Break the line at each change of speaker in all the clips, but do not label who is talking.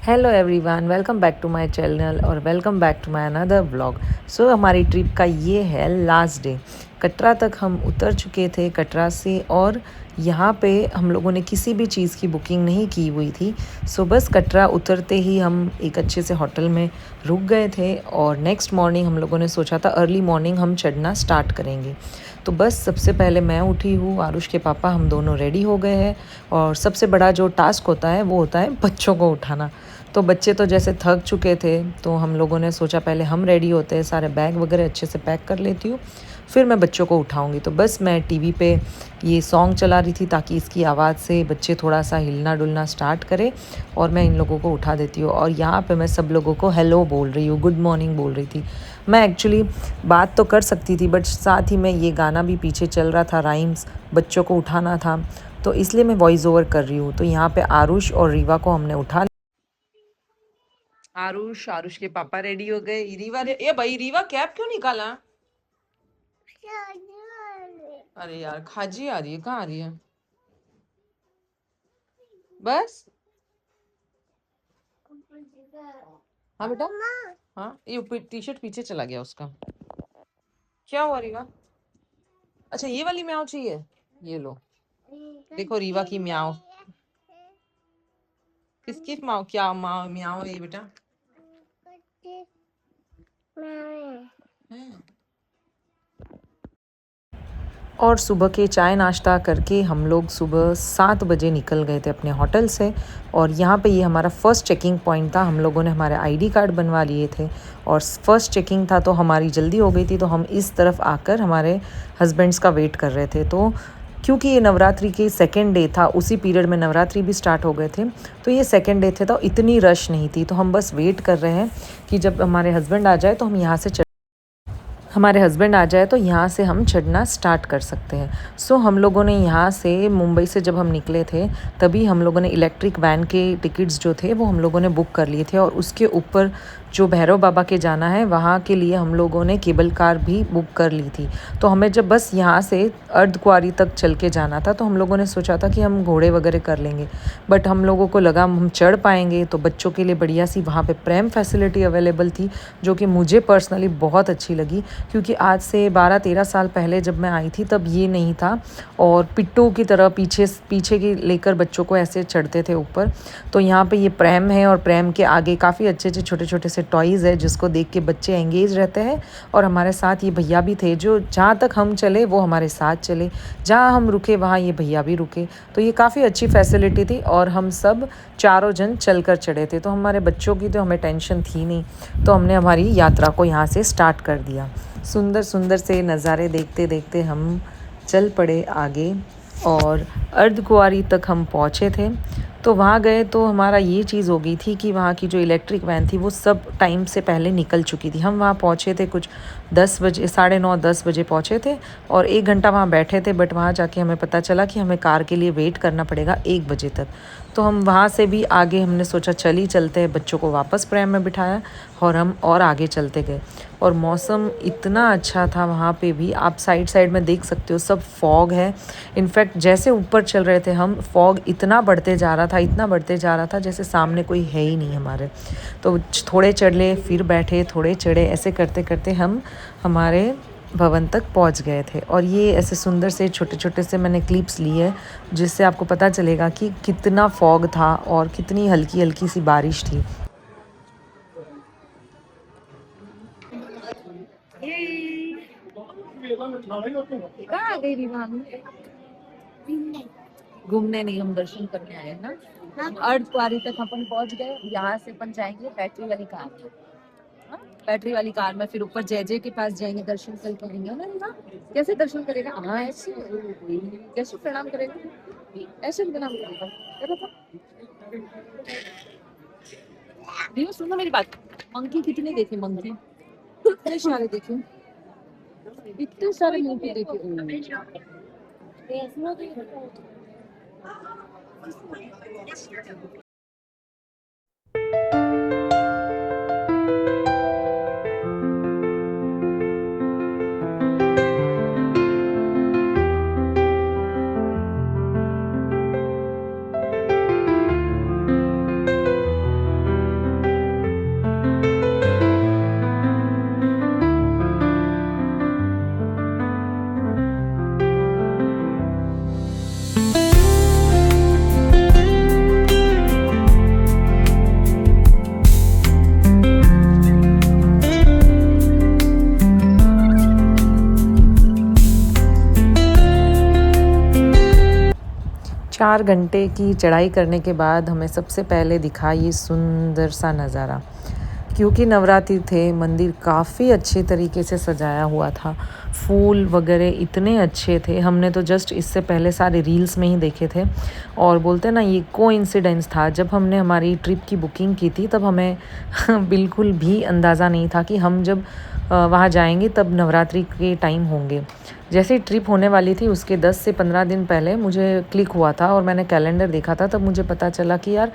Hello everyone, welcome back to my channel और welcome back to my another vlog. So हमारी trip का ये है लास्ट डे। कटरा तक हम उतर चुके थे कटरा से, और यहाँ पे हम लोगों ने किसी भी चीज़ की बुकिंग नहीं की हुई थी। सो बस कटरा उतरते ही हम एक अच्छे से होटल में रुक गए थे, और नेक्स्ट मॉर्निंग हम लोगों ने सोचा था अर्ली मॉर्निंग हम चढ़ना स्टार्ट करेंगे। तो बस सबसे पहले मैं उठी हूँ, आरुष के पापा हम दोनों रेडी हो गए हैं। और सबसे बड़ा जो टास्क होता है वो होता है बच्चों को उठाना। तो बच्चे तो जैसे थक चुके थे, तो हम लोगों ने सोचा पहले हम रेडी होते हैं, सारे बैग वगैरह अच्छे से पैक कर लेती हूँ, फिर मैं बच्चों को उठाऊंगी। तो बस मैं टीवी पे ये सॉन्ग चला रही थी ताकि इसकी आवाज़ से बच्चे थोड़ा सा हिलना डुलना स्टार्ट करें, और मैं इन लोगों को उठा देती हूँ। और यहाँ पे मैं सब लोगों को हेलो बोल रही हूँ, गुड मॉर्निंग बोल रही थी। मैं एक्चुअली बात तो कर सकती थी, बट साथ ही में ये गाना भी पीछे चल रहा था, राइम्स, बच्चों को उठाना था, तो इसलिए मैं वॉइस ओवर कर रही हूँ। तो यहाँ पे आरुष और रीवा को हमने उठा। आरुष आरुष के पापा रेडी हो गए। ये भाई रीवा कैप क्यों निकाला? अरे यार, खाजी आ रही है, कहाँ आ रही है? बस। हाँ बेटा। हाँ, ये टी शर्ट पीछे चला गया उसका। क्या हुआ रीवा? अच्छा, ये वाली म्याऊ चाहिए, ये लो। देखो रीवा की म्याऊ। किसकी म्याऊ? क्या माँ म्याऊ है ये बेटा? है। और सुबह के चाय नाश्ता करके हम लोग सुबह 7 बजे निकल गए थे अपने होटल से। और यहाँ पे ये हमारा फ़र्स्ट चेकिंग पॉइंट था। हम लोगों ने हमारे आईडी कार्ड बनवा लिए थे, और फ़र्स्ट चेकिंग था तो हमारी जल्दी हो गई थी, तो हम इस तरफ आकर हमारे हस्बैंड्स का वेट कर रहे थे। तो क्योंकि ये नवरात्रि के सेकेंड डे था, उसी पीरियड में नवरात्रि भी स्टार्ट हो गए थे, तो ये सेकेंड डे थे, तो इतनी रश नहीं थी। तो हम बस वेट कर रहे हैं कि जब हमारे हस्बैंड आ जाए तो हम यहाँ से हमारे हस्बैंड आ जाए तो यहाँ से हम चढ़ना स्टार्ट कर सकते हैं। सो हम लोगों ने यहाँ से मुंबई से जब हम निकले थे, तभी हम लोगों ने इलेक्ट्रिक वैन के टिकट्स जो थे वो हम लोगों ने बुक कर लिए थे, और उसके ऊपर जो भैरव बाबा के जाना है वहाँ के लिए हम लोगों ने केबल कार भी बुक कर ली थी। तो हमें जब बस यहाँ से अर्धकुंवारी तक चल के जाना था, तो हम लोगों ने सोचा था कि हम घोड़े वगैरह कर लेंगे, बट हम लोगों को लगा हम चढ़ पाएंगे। तो बच्चों के लिए बढ़िया सी वहाँ पे प्रैम फैसिलिटी अवेलेबल थी, जो कि मुझे पर्सनली बहुत अच्छी लगी, क्योंकि आज से 12-13 साल पहले जब मैं आई थी तब ये नहीं था, और पिट्टू की तरह पीछे पीछे की लेकर बच्चों को ऐसे चढ़ते थे ऊपर। तो यहाँ पे ये प्रैम है, और प्रैम के आगे काफ़ी अच्छे अच्छे छोटे छोटे से टॉयज़ है, जिसको देख के बच्चे एंगेज रहते हैं। और हमारे साथ ये भैया भी थे, जो जहाँ तक हम चले वो हमारे साथ चले, जहाँ हम रुके वहाँ ये भैया भी रुके। तो ये काफ़ी अच्छी फैसिलिटी थी, और हम सब चारों जन चल कर चढ़े थे, तो हमारे बच्चों की तो हमें टेंशन थी नहीं। तो हमने हमारी यात्रा को यहाँ से स्टार्ट कर दिया। सुंदर सुंदर से नज़ारे देखते देखते हम चल पड़े आगे, और अर्धकुंवारी तक हम पहुँचे थे। तो वहाँ गए तो हमारा ये चीज़ हो गई थी कि वहाँ की जो इलेक्ट्रिक वैन थी वो सब टाइम से पहले निकल चुकी थी। हम वहाँ पहुँचे थे कुछ 10 बजे, 9:30-10 बजे पहुँचे थे, और 1 घंटा वहाँ बैठे थे, बट वहाँ जाके हमें पता चला कि हमें कार के लिए वेट करना पड़ेगा 1 बजे तक। तो हम वहाँ से भी आगे हमने सोचा चलते हैं, बच्चों को वापस प्रैम में बिठाया, और हम और आगे चलते गए। और मौसम इतना अच्छा था वहाँ पे भी, आप साइड साइड में देख सकते हो सब फॉग है। इनफैक्ट जैसे ऊपर चल रहे थे हम, फॉग इतना बढ़ते जा रहा था, इतना बढ़ते जा रहा था, जैसे सामने कोई है ही नहीं हमारे। तो थोड़े चढ़े फिर बैठे, थोड़े चढ़े, ऐसे करते करते हम हमारे भवन तक पहुंच गए थे। और ये ऐसे सुंदर से छोटे छोटे से मैंने क्लिप्स लिए हैं, जिससे आपको पता चलेगा कि कितना फॉग था और कितनी हल्की हल्की सी बारिश थी। कहाँ आ गई रीवा? घूमने नहीं, हम दर्शन करने आए हैं ना। हम अर्धकुंवारी तक अपन पहुंच गए। यहाँ से अपन जाएंगे बैटरी वाली कार में। हाँ? बैटरी वाली कार में फिर ऊपर जय जय के पास जाएंगे, दर्शन करके आएंगे ना रीवा। कैसे दर्शन करेगा? हाँ ऐसे, कैसे प्रणाम करेगा? ऐसे प्रणाम करेगा। क्या पता? रीवा सुनो मेरी बात। मंकी कितने देखे? मंकी कितने सारे देखे, इतने सारे मंकी देखे। 4 घंटे की चढ़ाई करने के बाद हमें सबसे पहले दिखा ये सुंदर सा नज़ारा। क्योंकि नवरात्रि थे, मंदिर काफ़ी अच्छे तरीके से सजाया हुआ था, फूल वगैरह इतने अच्छे थे। हमने तो जस्ट इससे पहले सारे रील्स में ही देखे थे और बोलते हैं ना, ये कोइंसिडेंस था। जब हमने हमारी ट्रिप की बुकिंग की थी तब हमें बिल्कुल भी अंदाज़ा नहीं था कि हम जब वहाँ जाएंगे तब नवरात्रि के टाइम होंगे। जैसे ट्रिप होने वाली थी उसके 10 से 15 दिन पहले मुझे क्लिक हुआ था और मैंने कैलेंडर देखा था, तब मुझे पता चला कि यार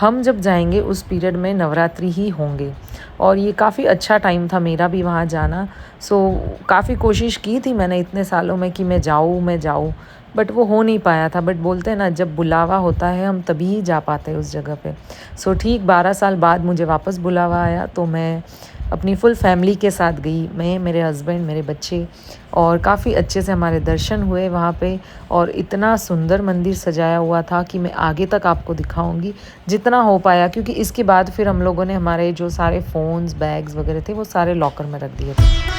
हम जब जाएंगे उस पीरियड में नवरात्रि ही होंगे। और ये काफ़ी अच्छा टाइम था मेरा भी वहाँ जाना। सो काफ़ी कोशिश की थी मैंने इतने सालों में कि मैं जाऊँ, बट वो हो नहीं पाया था। बट बोलते हैं ना, जब बुलावा होता है हम तभी ही जा पाते हैं उस जगह पे। सो ठीक 12 साल बाद मुझे वापस बुलावा आया तो मैं अपनी फुल फैमिली के साथ गई, मैं, मेरे हस्बैंड, मेरे बच्चे, और काफ़ी अच्छे से हमारे दर्शन हुए वहाँ पे। और इतना सुंदर मंदिर सजाया हुआ था कि मैं आगे तक आपको दिखाऊंगी जितना हो पाया, क्योंकि इसके बाद फिर हम लोगों ने हमारे जो सारे फ़ोन्स, बैग्स वगैरह थे वो सारे लॉकर में रख दिए थे।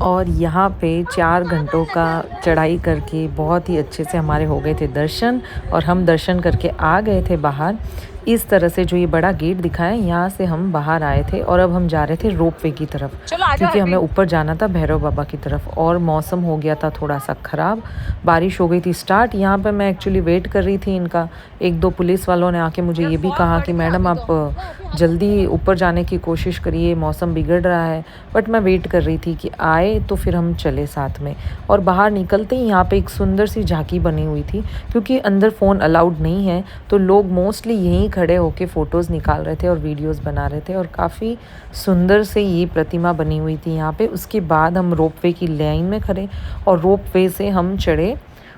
और यहाँ पे 4 घंटों का चढ़ाई करके बहुत ही अच्छे से हमारे हो गए थे दर्शन, और हम दर्शन करके आ गए थे बाहर। इस तरह से जो ये बड़ा गेट दिखा है, यहाँ से हम बाहर आए थे और अब हम जा रहे थे रोपवे की तरफ, क्योंकि हमें ऊपर जाना था भैरव बाबा की तरफ। और मौसम हो गया था थोड़ा सा ख़राब, बारिश हो गई थी स्टार्ट। यहाँ पे मैं एक्चुअली वेट कर रही थी इनका। 1-2 पुलिस वालों ने आके मुझे ये भी कहा कि मैडम आप जल्दी ऊपर जाने की कोशिश करिए, मौसम बिगड़ रहा है। बट मैं वेट कर रही थी कि आए तो फिर हम चले साथ में। और बाहर निकलते ही यहाँ पे एक सुंदर सी झांकी बनी हुई थी, क्योंकि अंदर फ़ोन अलाउड नहीं है तो लोग मोस्टली यहीं खड़े होके फ़ोटोज़ निकाल रहे थे और वीडियोज़ बना रहे थे। और काफ़ी सुंदर से ये प्रतिमा बनी हुई थी यहाँ पे। उसके बाद हम रोपवे की लाइन में खड़े और रोपवे से हम चढ़े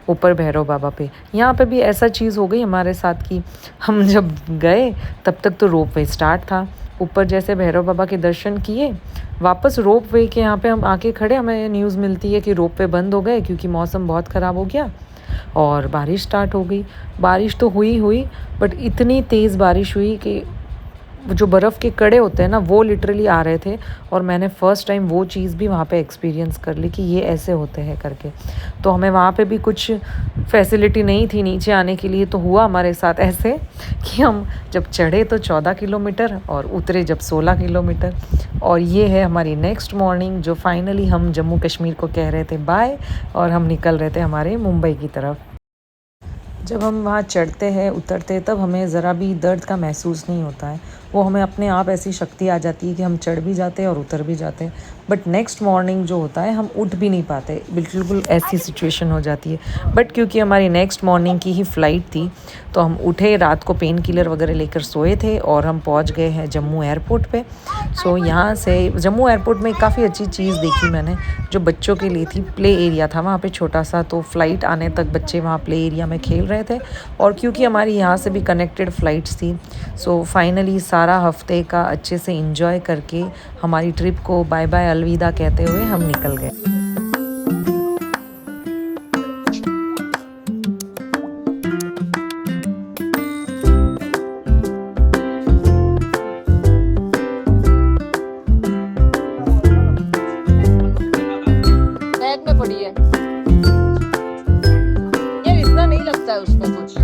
ऊपर भैरव बाबा पे। यहाँ पे भी ऐसा चीज़ हो गई हमारे साथ कि हम जब गए तब तक तो रोपवे स्टार्ट था। ऊपर जैसे भैरव बाबा के दर्शन किए, वापस रोपवे के यहाँ पे हम आके खड़े, हमें न्यूज़ मिलती है कि रोपवे बंद हो गए क्योंकि मौसम बहुत ख़राब हो गया और बारिश स्टार्ट हो गई। बारिश तो हुई बट इतनी तेज़ बारिश हुई कि जो बर्फ़ के कड़े होते हैं ना, वो लिटरली आ रहे थे। और मैंने फ़र्स्ट टाइम वो चीज़ भी वहाँ पे एक्सपीरियंस कर ली कि ये ऐसे होते हैं करके। तो हमें वहाँ पे भी कुछ फैसिलिटी नहीं थी नीचे आने के लिए, तो हुआ हमारे साथ ऐसे कि हम जब चढ़े तो 14 किलोमीटर और उतरे जब 16 किलोमीटर। और ये है हमारी नेक्स्ट मॉर्निंग, जो फाइनली हम जम्मू कश्मीर को कह रहे थे बाय, और हम निकल रहे थे हमारे मुंबई की तरफ। जब हम वहाँ चढ़ते हैं, उतरते हैं, तब हमें ज़रा भी दर्द का महसूस नहीं होता है। वो हमें अपने आप ऐसी शक्ति आ जाती है कि हम चढ़ भी जाते हैं और उतर भी जाते हैं। बट नेक्स्ट मॉर्निंग जो होता है, हम उठ भी नहीं पाते, बिल्कुल ऐसी सिचुएशन हो जाती है। बट क्योंकि हमारी नेक्स्ट मॉर्निंग की ही फ़्लाइट थी तो हम उठे, रात को पेन किलर वगैरह लेकर सोए थे और हम पहुंच गए हैं जम्मू एयरपोर्ट पे। सो यहाँ से जम्मू एयरपोर्ट में काफ़ी अच्छी चीज़ देखी मैंने, जो बच्चों के लिए थी। प्ले एरिया था वहाँ पे छोटा सा, तो फ़्लाइट आने तक बच्चे वहाँ प्ले एरिया में खेल रहे थे। और क्योंकि हमारी यहाँ से भी कनेक्टेड फ़्लाइट्स थी, सो फाइनली सारा हफ्ते का अच्छे से एंजॉय करके हमारी ट्रिप को बाय बाय अलविदा कहते हुए हम निकल गए। बैग में पड़ी है यार, इतना नहीं लगता है उसमें कुछ।